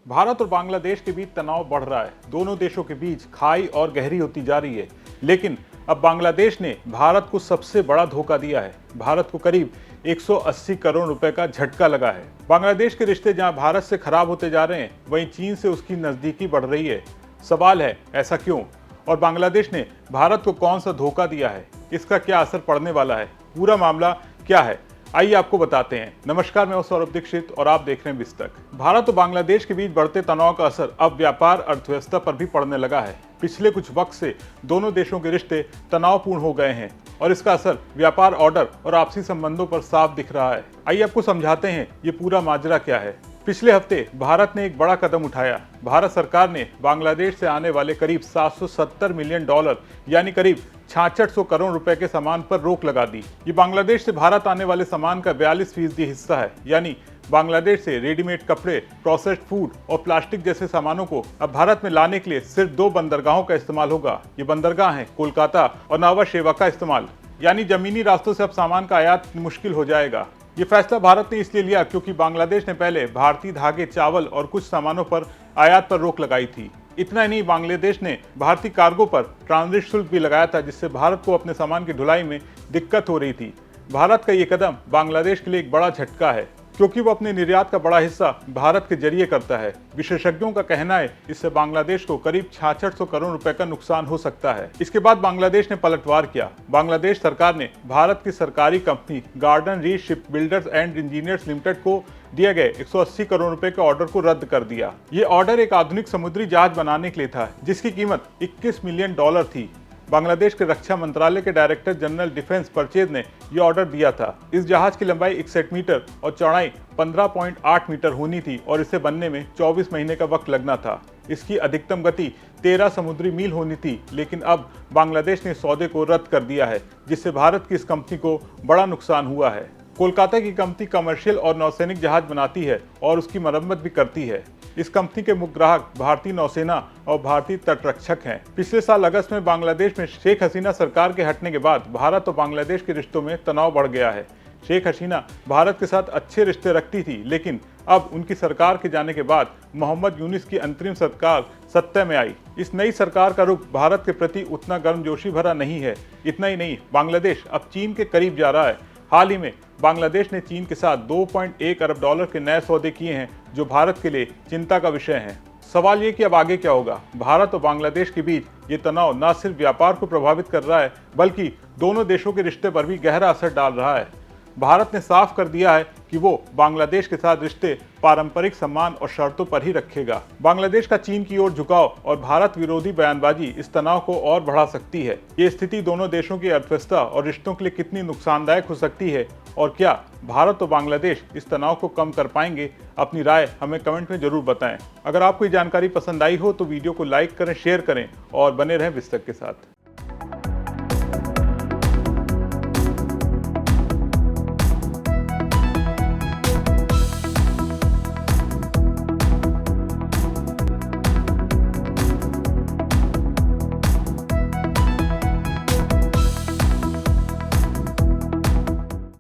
भारत और बांग्लादेश के बीच तनाव बढ़ रहा है। दोनों देशों के बीच खाई और गहरी होती जा रही है। लेकिन अब बांग्लादेश ने भारत को सबसे बड़ा धोखा दिया है। भारत को करीब 180 करोड़ रुपए का झटका लगा है। बांग्लादेश के रिश्ते जहां भारत से खराब होते जा रहे हैं, वहीं चीन से उसकी नजदीकी बढ़ रही है। सवाल है, ऐसा क्यों? और बांग्लादेश ने भारत को कौन सा धोखा दिया है? इसका क्या असर पड़ने वाला है? पूरा मामला क्या है, आइए आपको बताते हैं। नमस्कार, मैं हूं सौरभ दीक्षित और आप देख रहे हैं बिस्तक। भारत और बांग्लादेश के बीच बढ़ते तनाव का असर अब व्यापार अर्थव्यवस्था पर भी पड़ने लगा है। पिछले कुछ वक्त से दोनों देशों के रिश्ते तनावपूर्ण हो गए हैं और इसका असर व्यापार ऑर्डर और आपसी संबंधों पर साफ दिख रहा है। आइए आपको समझाते हैं ये पूरा माजरा क्या है। पिछले हफ्ते भारत ने एक बड़ा कदम उठाया। भारत सरकार ने बांग्लादेश से आने वाले करीब 770 मिलियन डॉलर यानी करीब 6600 करोड़ रुपए के सामान पर रोक लगा दी। ये बांग्लादेश से भारत आने वाले सामान का 42% हिस्सा है। यानी बांग्लादेश से रेडीमेड कपड़े, प्रोसेस्ड फूड और प्लास्टिक जैसे सामानों को अब भारत में लाने के लिए सिर्फ 2 बंदरगाहों का इस्तेमाल होगा। ये बंदरगाह हैं कोलकाता और नावा शेवा का इस्तेमाल। यानी जमीनी रास्तों से अब सामान का आयात मुश्किल हो जाएगा। ये फैसला भारत ने इसलिए लिया क्योंकि बांग्लादेश ने पहले भारतीय धागे, चावल और कुछ सामानों पर आयात पर रोक लगाई थी। इतना ही नहीं, बांग्लादेश ने भारतीय कार्गो पर ट्रांजिट शुल्क भी लगाया था, जिससे भारत को अपने सामान की ढुलाई में दिक्कत हो रही थी। भारत का ये कदम बांग्लादेश के लिए एक बड़ा झटका है, क्योंकि वो अपने निर्यात का बड़ा हिस्सा भारत के जरिए करता है। विशेषज्ञों का कहना है इससे बांग्लादेश को करीब 6600 करोड़ रुपए का नुकसान हो सकता है। इसके बाद बांग्लादेश ने पलटवार किया। बांग्लादेश सरकार ने भारत की सरकारी company garden reach ship builders and engineers limited को दिए गए 180 करोड़ रुपए के ऑर्डर को रद्द कर दिया। ये ऑर्डर एक आधुनिक समुद्री जहाज बनाने के लिए था, जिसकी कीमत 21 मिलियन डॉलर थी। बांग्लादेश के रक्षा मंत्रालय के डायरेक्टर जनरल डिफेंस परचेज ने यह ऑर्डर दिया था। इस जहाज की लंबाई 61 मीटर और चौड़ाई 15.8 मीटर होनी थी और इसे बनने में 24 महीने का वक्त लगना था। इसकी अधिकतम गति 13 समुद्री मील होनी थी, लेकिन अब बांग्लादेश ने सौदे को रद्द कर दिया है, जिससे भारत की इस कंपनी को बड़ा नुकसान हुआ है। कोलकाता की कंपनी कमर्शियल और नौसैनिक जहाज बनाती है और उसकी मरम्मत भी करती है। इस कंपनी के मुख्य ग्राहक भारतीय नौसेना और भारतीय तटरक्षक हैं। पिछले साल अगस्त में बांग्लादेश में शेख हसीना सरकार के हटने के बाद भारत और बांग्लादेश के रिश्तों में तनाव बढ़ गया है। शेख हसीना भारत के साथ अच्छे रिश्ते रखती थी, लेकिन अब उनकी सरकार के जाने के बाद मोहम्मद यूनिस की अंतरिम सरकार सत्ता में आई। इस नई सरकार का रुख भारत के प्रति उतना गर्मजोशी भरा नहीं है। इतना ही नहीं, बांग्लादेश अब चीन के करीब जा रहा है। हाल ही में बांग्लादेश ने चीन के साथ 2.1 अरब डॉलर के नए सौदे किए हैं, जो भारत के लिए चिंता का विषय है। सवाल ये कि अब आगे क्या होगा। भारत और बांग्लादेश के बीच ये तनाव न सिर्फ व्यापार को प्रभावित कर रहा है, बल्कि दोनों देशों के रिश्ते पर भी गहरा असर डाल रहा है। भारत ने साफ कर दिया है कि वो बांग्लादेश के साथ रिश्ते पारंपरिक सम्मान और शर्तों पर ही रखेगा। बांग्लादेश का चीन की ओर झुकाव और भारत विरोधी बयानबाजी इस तनाव को और बढ़ा सकती है। ये स्थिति दोनों देशों की अर्थव्यवस्था और रिश्तों के लिए कितनी नुकसानदायक हो सकती है, और क्या भारत और बांग्लादेश इस तनाव को कम कर पाएंगे? अपनी राय हमें कमेंट में जरूर बताएं। अगर आपको ये जानकारी पसंद आई हो तो वीडियो को लाइक करें, शेयर करें और बने रहें बिस्तक के साथ।